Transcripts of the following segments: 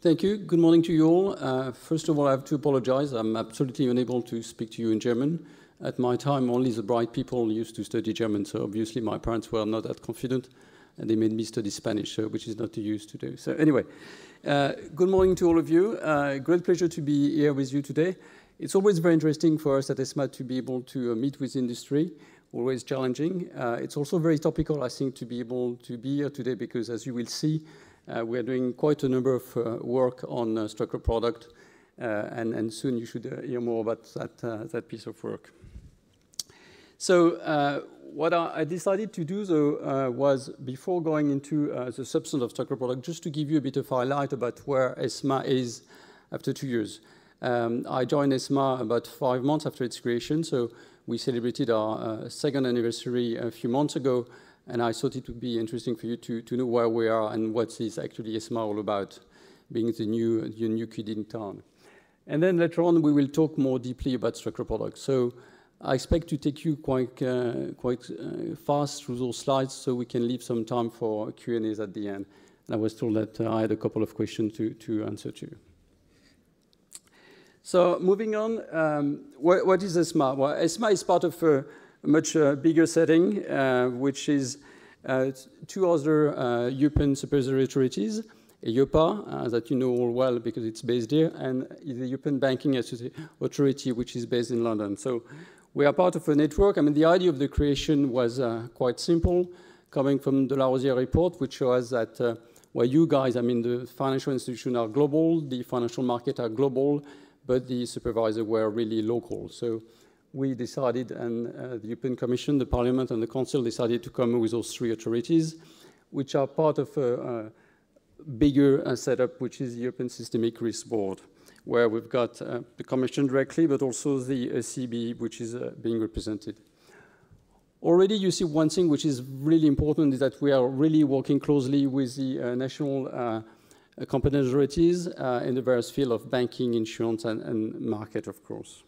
Thank you. Good morning to you all. First of all, I have to apologize. I'm absolutely unable to speak to you in German. At my time, only the bright people used to study German, so obviously my parents were not that confident, and they made me study Spanish, which is not used to do. So anyway, good morning to all of you. Great pleasure to be here with you today. It's always very interesting for us at ESMA to be able to meet with industry, always challenging. It's also very topical, I think, to be able to be here today because, as you will see, we are doing quite a number of work on structured product, and soon you should hear more about that piece of work. So what I decided to do, though, was before going into the substance of structured product, just to give you a bit of highlight about where ESMA is after 2 years. I joined ESMA about 5 months after its creation, so we celebrated our second anniversary a few months ago. And I thought it would be interesting for you to know where we are and what is actually ESMA all about, being the new kid in town. And then later on, we will talk more deeply about structured products. So I expect to take you quite fast through those slides so we can leave some time for Q&As at the end. And I was told that I had a couple of questions to answer to. So moving on, what is ESMA? Well, ESMA is part of a much bigger setting, which is 2 other European supervisory authorities, EIOPA, that you know all well because it's based here, and the European Banking Authority, which is based in London. So we are part of a network. I mean, the idea of the creation was quite simple, coming from the Larosière report, which shows that well, you guys, I mean, the financial institutions are global, the financial market are global, but the supervisors were really local. So we decided, and the European Commission, the Parliament, and the Council decided to come with those 3 authorities, which are part of a bigger setup, which is the European Systemic Risk Board, where we've got the Commission directly, but also the ECB, which is being represented. Already, you see one thing which is really important is that we are really working closely with the national competent authorities in the various fields of banking, insurance, and market, of course.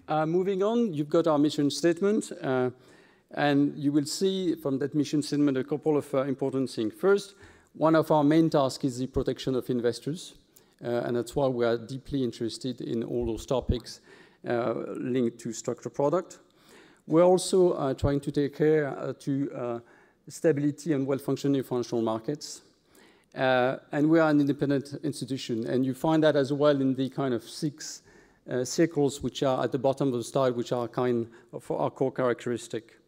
Moving on, you've got our mission statement, and you will see from that mission statement a couple of important things. First, one of our main tasks is the protection of investors, and that's why we are deeply interested in all those topics linked to structured product. We're also trying to take care to stability and well-functioning financial markets, and we are an independent institution, and you find that as well in the kind of 6 circles which are at the bottom of the slide, which are kind of our core characteristic.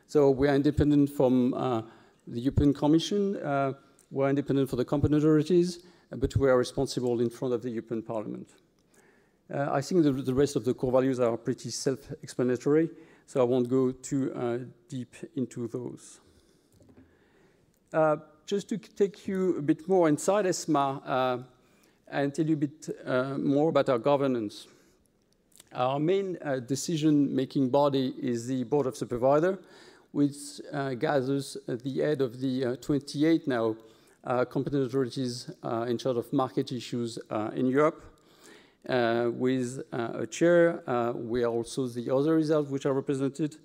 So we are independent from the European Commission, we're independent for the competent authorities, but we are responsible in front of the European Parliament. I think the rest of the core values are pretty self-explanatory, so I won't go too deep into those. Just to take you a bit more inside ESMA and tell you a bit more about our governance. Our main decision-making body is the Board of Supervisors, which gathers the head of the 28 now competent authorities in charge of market issues in Europe. With a chair, we are also the other results which are represented,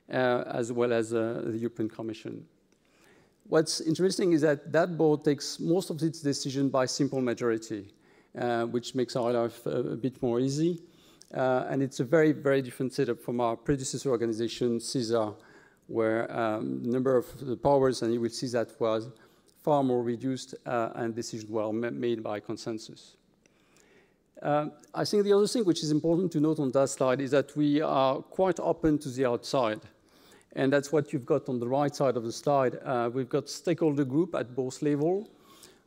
as well as the European Commission. What's interesting is that that board takes most of its decision by simple majority, which makes our life a bit more easy. And it's a very, very different setup from our predecessor organization, CISA, where the number of the powers, and you will see that was far more reduced and decisions were made by consensus. I think the other thing which is important to note on that slide is that we are quite open to the outside. And that's what you've got on the right side of the slide. We've got stakeholder group at both levels.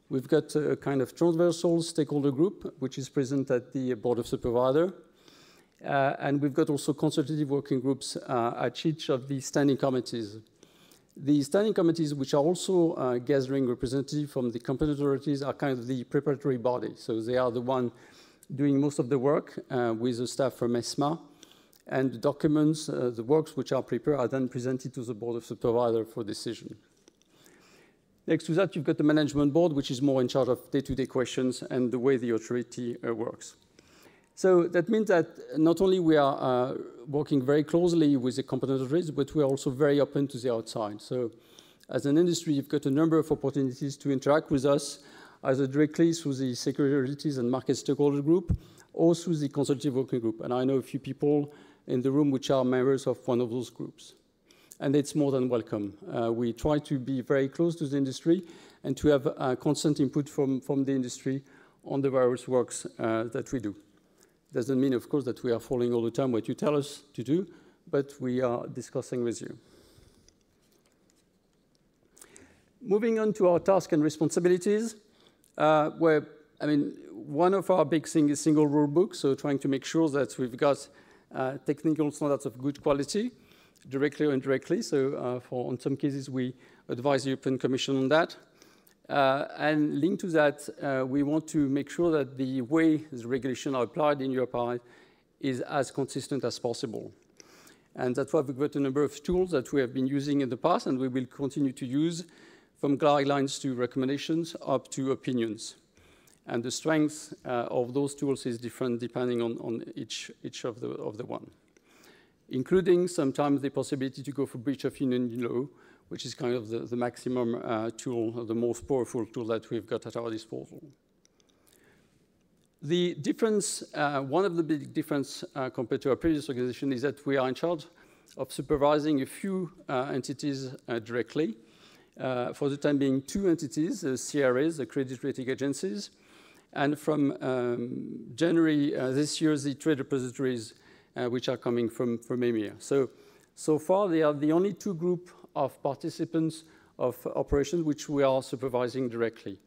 We've got a kind of transversal stakeholder group, which is present at the Board of Supervisors. And we've got also consultative working groups at each of the standing committees. The standing committees, which are also gathering representatives from the competent authorities, are kind of the preparatory body. So they are the one doing most of the work with the staff from ESMA. And the documents, the works which are prepared, are then presented to the Board of Supervisors for decision. Next to that, you've got the management board, which is more in charge of day-to-day questions and the way the authority works. So that means that not only we are working very closely with the competent authorities, but we are also very open to the outside. So as an industry, you've got a number of opportunities to interact with us, either directly through the Securities and Market Stakeholder Group or through the Consultative Working Group. And I know a few people in the room which are members of one of those groups. And it's more than welcome. We try to be very close to the industry and to have constant input from the industry on the various works that we do. Doesn't mean, of course, that we are following all the time what you tell us to do, but we are discussing with you. Moving on to our tasks and responsibilities, where, I mean, one of our big things is single rule book, so trying to make sure that we've got technical standards of good quality, directly or indirectly. So on some cases, we advise the European Commission on that. And linked to that, we want to make sure that the way the regulations are applied in Europe is as consistent as possible. And that's why we've got a number of tools that we have been using in the past and we will continue to use, from guidelines to recommendations up to opinions. And the strength of those tools is different depending on each of the one, including sometimes the possibility to go for breach of union law, which is kind of the maximum tool, the most powerful tool that we've got at our disposal. The difference, one of the big difference compared to our previous organization is that we are in charge of supervising a few entities directly. For the time being, 2 entities, the CRAs, the credit rating agencies, and from January this year, the trade repositories, which are coming from EMEA. So far, they are the only 2 groups of participants of operations which we are supervising directly.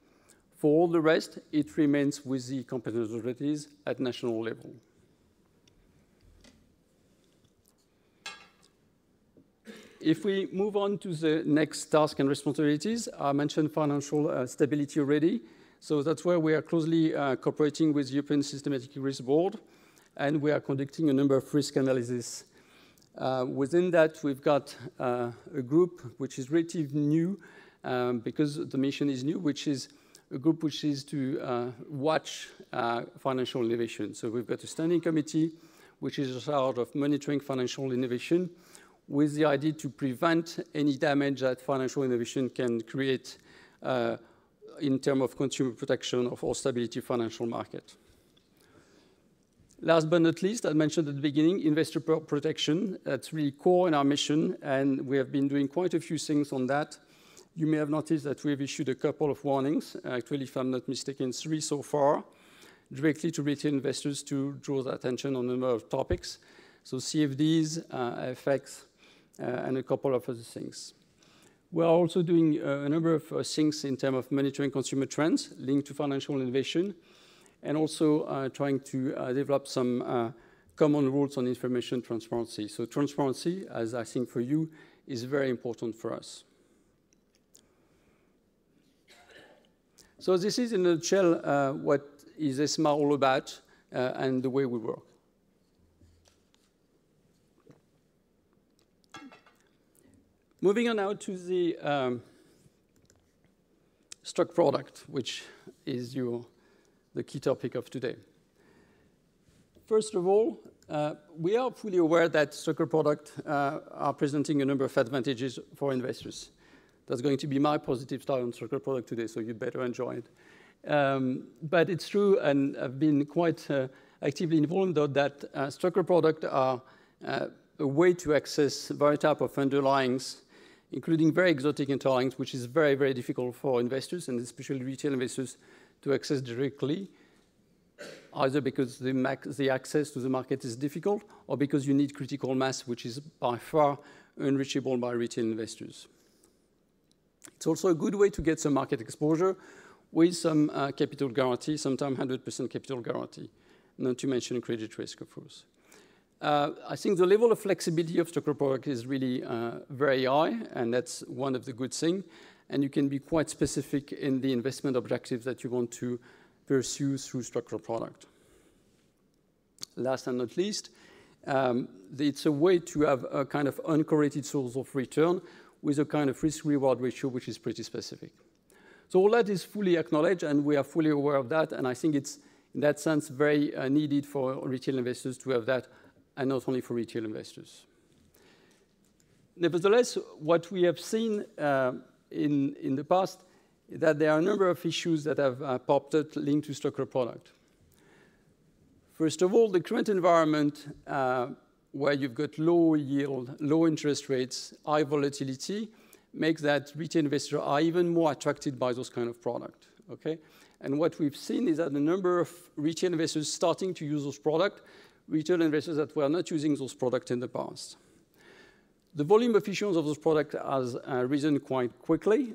For all the rest, it remains with the competent authorities at national level. If we move on to the next task and responsibilities, I mentioned financial stability already. So that's where we are closely cooperating with the European Systematic Risk Board, and we are conducting a number of risk analysis. Within that, we've got a group which is relatively new because the mission is new, which is a group which is to watch financial innovation. So we've got a standing committee which is in charge of monitoring financial innovation with the idea to prevent any damage that financial innovation can create in terms of consumer protection or stability of financial market. Last but not least, I mentioned at the beginning, investor protection. That's really core in our mission, and we have been doing quite a few things on that. You may have noticed that we have issued a couple of warnings, actually, if I'm not mistaken, 3 so far, directly to retail investors to draw their attention on a number of topics. So CFDs, FX, and a couple of other things. We are also doing a number of things in terms of monitoring consumer trends linked to financial innovation, and also trying to develop some common rules on information transparency. So transparency, as I think for you, is very important for us. So this is, in a nutshell, what is ESMA all about and the way we work. Moving on now to the stock product, which is the key topic of today. First of all, we are fully aware that structured products are presenting a number of advantages for investors. That's going to be my positive style on structured product today, so you'd better enjoy it. But it's true, and I've been quite actively involved, though, that structured products are a way to access various types of underlyings, including very exotic underlyings, which is very, very difficult for investors, and especially retail investors, to access directly, either because the access to the market is difficult or because you need critical mass, which is by far unreachable by retail investors. It's also a good way to get some market exposure with some capital guarantee, sometimes 100% capital guarantee, not to mention credit risk, of course. I think the level of flexibility of structured product is really very high, and that's one of the good things. And you can be quite specific in the investment objectives that you want to pursue through structured product. Last and not least, it's a way to have a kind of uncorrelated source of return with a kind of risk-reward ratio which is pretty specific. So all that is fully acknowledged, and we are fully aware of that, and I think it's, in that sense, very needed for retail investors to have that, and not only for retail investors. Nevertheless, what we have seen in the past that there are a number of issues that have popped up linked to structured product. First of all, the current environment where you've got low yield, low interest rates, high volatility, makes that retail investors are even more attracted by those kind of product, okay? And what we've seen is that the number of retail investors starting to use those products, retail investors that were not using those products in the past. The volume of issuance of those products has risen quite quickly.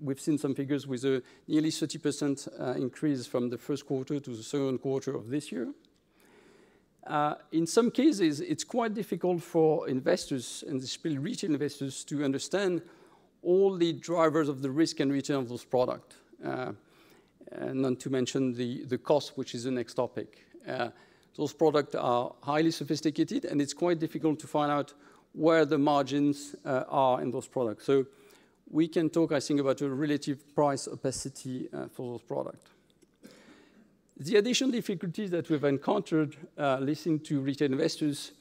We've seen some figures with a nearly 30% increase from the first quarter to the second quarter of this year. In some cases, it's quite difficult for investors, and especially retail investors, to understand all the drivers of the risk and return of those products, and not to mention the cost, which is the next topic. Those products are highly sophisticated, and it's quite difficult to find out where the margins are in those products. So we can talk, I think, about a relative price opacity for those products. The additional difficulties that we've encountered listening to retail investors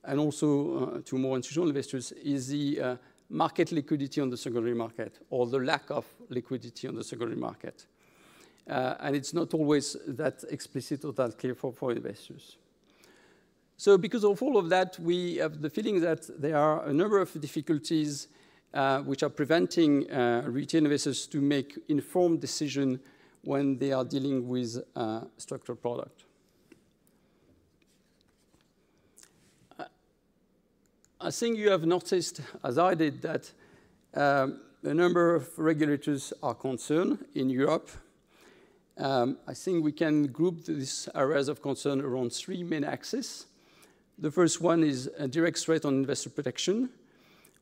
and also to more institutional investors is the market liquidity on the secondary market, or the lack of liquidity on the secondary market. And it's not always that explicit or that clear for investors. So because of all of that, we have the feeling that there are a number of difficulties which are preventing retail investors to make informed decisions when they are dealing with structured product. I think you have noticed, as I did, that a number of regulators are concerned in Europe. I think we can group these areas of concern around three main axes. The first one is a direct threat on investor protection,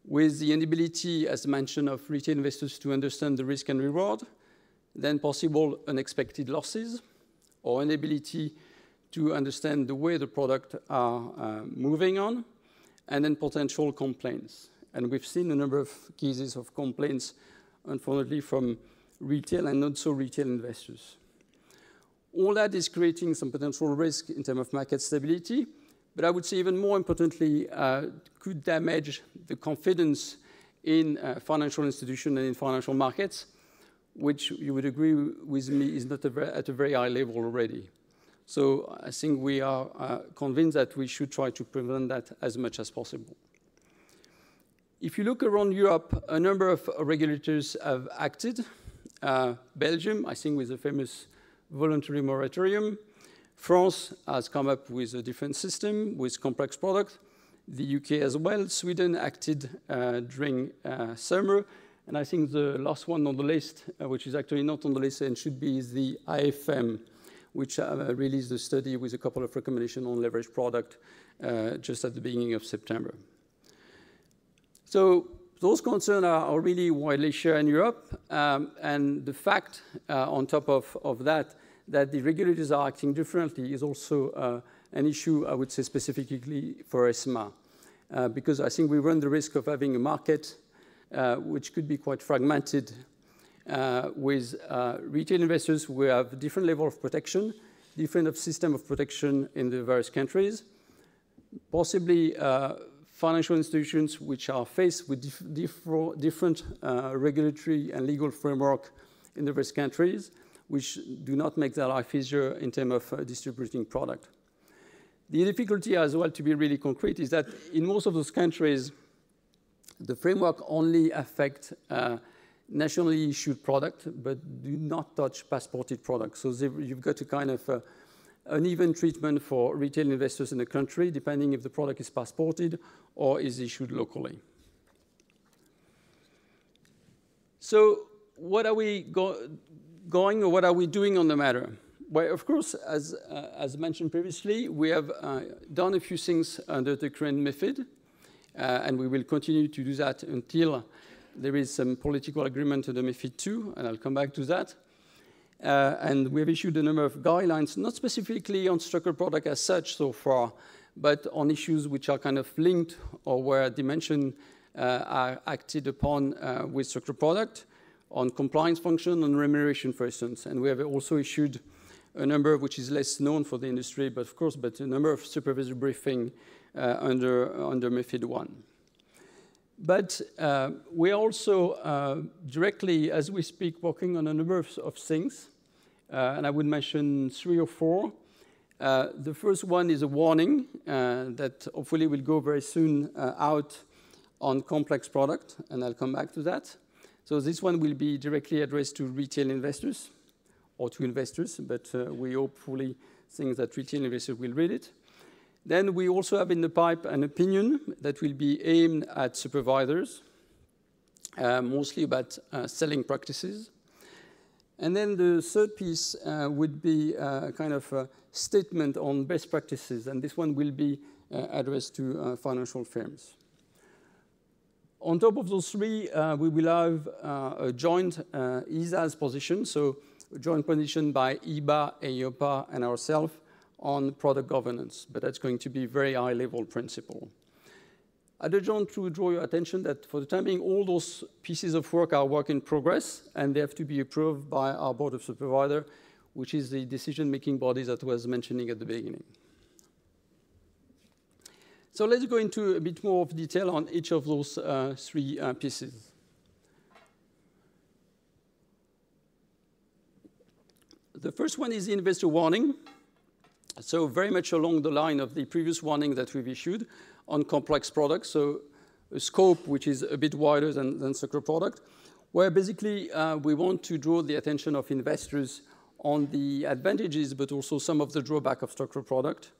with the inability, as mentioned, of retail investors to understand the risk and reward, then possible unexpected losses, or inability to understand the way the product are moving on, and then potential complaints. And we've seen a number of cases of complaints, unfortunately, from retail and not so retail investors. All that is creating some potential risk in terms of market stability, but I would say even more importantly, could damage the confidence in financial institutions and in financial markets, which you would agree with me is not at a very high level already. So I think we are convinced that we should try to prevent that as much as possible. If you look around Europe, a number of regulators have acted. Belgium, I think, with the famous voluntary moratorium. France has come up with a different system with complex products. The UK as well. Sweden acted during summer. And I think the last one on the list, which is actually not on the list and should be, is the IFM, which released a study with a couple of recommendations on leveraged product just at the beginning of September. So those concerns are really widely shared in Europe. And the fact, on top of that the regulators are acting differently is also an issue, I would say, specifically for ESMA. Because I think we run the risk of having a market which could be quite fragmented with retail investors who have different level of protection, different system of protection in the various countries, possibly financial institutions which are faced with different regulatory and legal framework in the various countries, which do not make their life easier in terms of distributing product. The difficulty as well, to be really concrete, is that in most of those countries, the framework only affects nationally issued product, but do not touch passported products. So you've got a kind of uneven treatment for retail investors in the country, depending if the product is passported or is issued locally. So what are we going, or what are we doing on the matter? Well, of course, as mentioned previously, we have done a few things under the current MiFID, and we will continue to do that until there is some political agreement under MiFID II, and I'll come back to that. And we have issued a number of guidelines, not specifically on structured product as such so far, but on issues which are kind of linked or where dimension are acted upon with structured product, on compliance function, on remuneration, for instance. And we have also issued a number which is less known for the industry, but of course, a number of supervisory briefing under MiFID I. But we're also directly, as we speak, working on a number of things. And I would mention 3 or 4. The first one is a warning that hopefully will go very soon out on complex product, and I'll come back to that. So this one will be directly addressed to retail investors or to investors, but we hopefully think that retail investors will read it. Then we also have in the pipe an opinion that will be aimed at supervisors, mostly about selling practices. And then the third piece would be a kind of a statement on best practices, and this one will be addressed to financial firms. On top of those 3, we will have a joint ESA's position, so a joint position by EBA, EIOPA, and ourselves on product governance, but that's going to be very high-level principle. I just want to draw your attention that for the time being, all those pieces of work are work in progress, and they have to be approved by our Board of Supervisors, which is the decision-making body that I was mentioning at the beginning. So let's go into a bit more of detail on each of those 3 pieces. The first one is the investor warning. So very much along the line of the previous warning that we've issued on complex products, so a scope which is a bit wider than structured product, where basically we want to draw the attention of investors on the advantages, but also some of the drawback of structured product,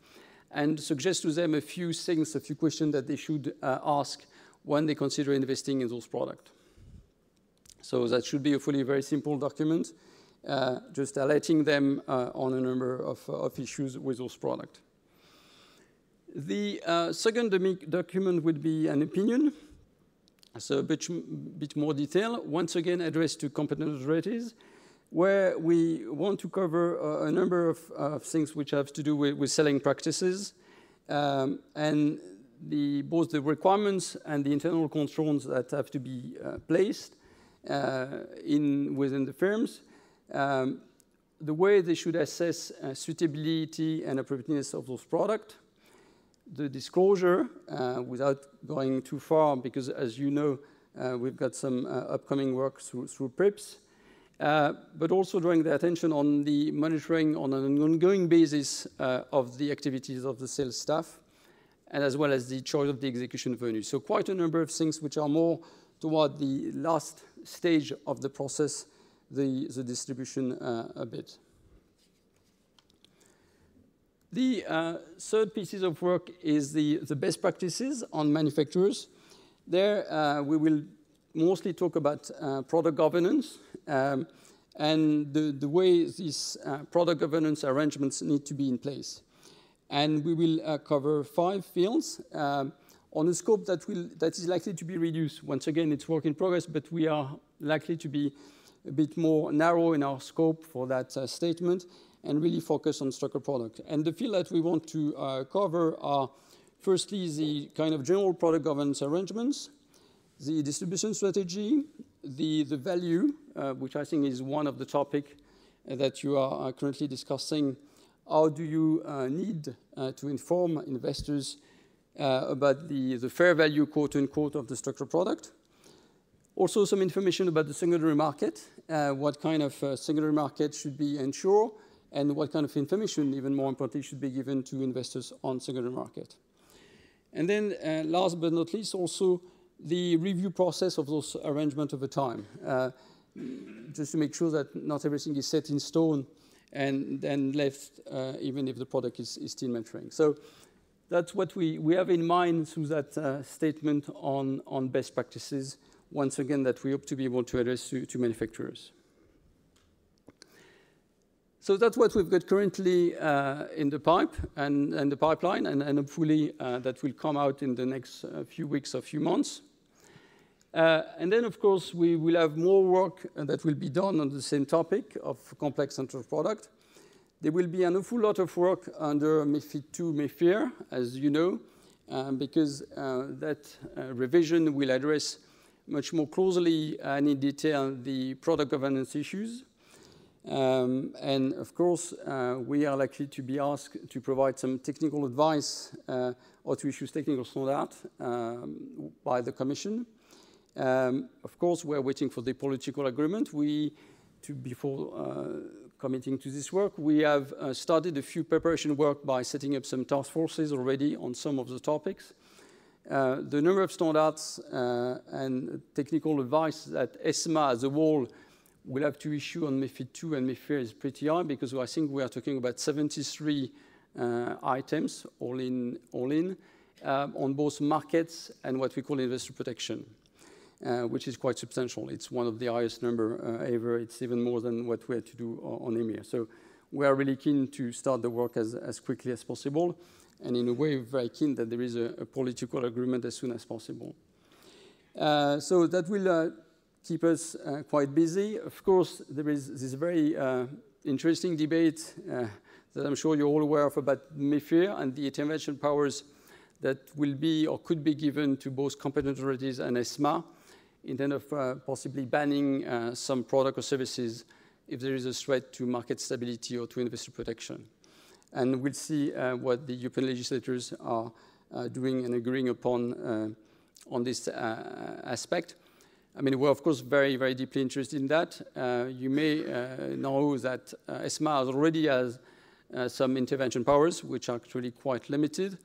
and suggest to them a few things, a few questions that they should ask when they consider investing in those products. So that should be hopefully a very simple document, just alerting them on a number of issues with those products. The second document would be an opinion, so a bit more detail, once again addressed to competent authorities, where we want to cover a number of things which have to do with selling practices, and both the requirements and the internal controls that have to be placed within the firms, the way they should assess suitability and appropriateness of those products, the disclosure, without going too far, because as you know, we've got some upcoming work through PRIPS, but also drawing the attention on the monitoring on an ongoing basis of the activities of the sales staff, and as well as the choice of the execution venue. So quite a number of things which are more toward the last stage of the process, the distribution a bit. The third pieces of work is the best practices on manufacturers. There we will mostly talk about product governance and the way these product governance arrangements need to be in place. And we will cover 5 fields on a scope that is likely to be reduced. Once again, it's work in progress, but we are likely to be a bit more narrow in our scope for that statement and really focus on structured product. And the field that we want to cover are firstly the kind of general product governance arrangements, the distribution strategy, the value, which I think is one of the topics that you are currently discussing. How do you need to inform investors about the fair value, quote unquote, of the structured product? Also some information about the secondary market, what kind of secondary market should be ensured, and what kind of information, even more importantly, should be given to investors on secondary market. And then last but not least, also the review process of those arrangements over time, just to make sure that not everything is set in stone and then left even if the product is still maturing. So that's what we have in mind through that statement on best practices, once again, that we hope to be able to address to manufacturers. So that's what we've got currently in the pipe and the pipeline, and hopefully that will come out in the next few weeks or few months. And then, of course, we will have more work that will be done on the same topic of complex central product. There will be an awful lot of work under MiFID II, MiFIR, as you know, because that revision will address much more closely and in detail the product governance issues. And of course, we are likely to be asked to provide some technical advice or to issue technical standards by the Commission. Of course, we're waiting for the political agreement. Before committing to this work, we have started a few preparation work by setting up some task forces already on some of the topics. The number of standards and technical advice that ESMA as a whole will have to issue on MiFID II and MiFIR is pretty high, because I think we are talking about 73 items all in on both markets and what we call investor protection, which is quite substantial. It's one of the highest number ever. It's even more than what we had to do on EMIR. So we are really keen to start the work as quickly as possible, and in a way very keen that there is a political agreement as soon as possible. So that will keep us quite busy. Of course, there is this very interesting debate that I'm sure you're all aware of about MiFIR and the intervention powers that will be or could be given to both competent authorities and ESMA in terms of possibly banning some product or services if there is a threat to market stability or to investor protection. And we'll see what the European legislators are doing and agreeing upon on this aspect. I mean, we're, of course, very, very deeply interested in that. You may know that ESMA already has some intervention powers, which are actually quite limited.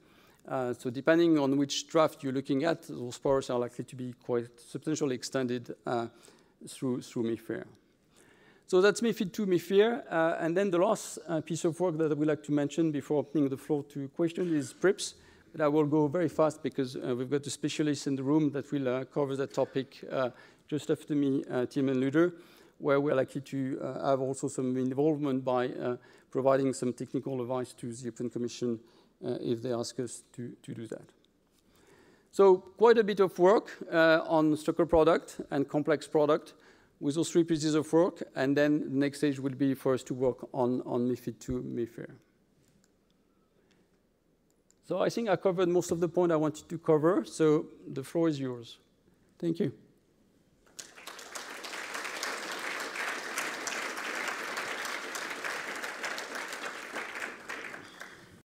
So depending on which draft you're looking at, those powers are likely to be quite substantially extended through MiFIR. So that's MiFID II, MiFIR. And then the last piece of work that I would like to mention before opening the floor to questions is PRIPS. But I will go very fast because we've got a specialist in the room that will cover that topic just after me, Tim and Luder, where we're likely to have also some involvement by providing some technical advice to the European Commission if they ask us to do that. So quite a bit of work on structured product and complex product with those three pieces of work, and then the next stage will be for us to work on MiFID II, MiFIR. So I think I covered most of the point I wanted to cover, so the floor is yours. Thank you.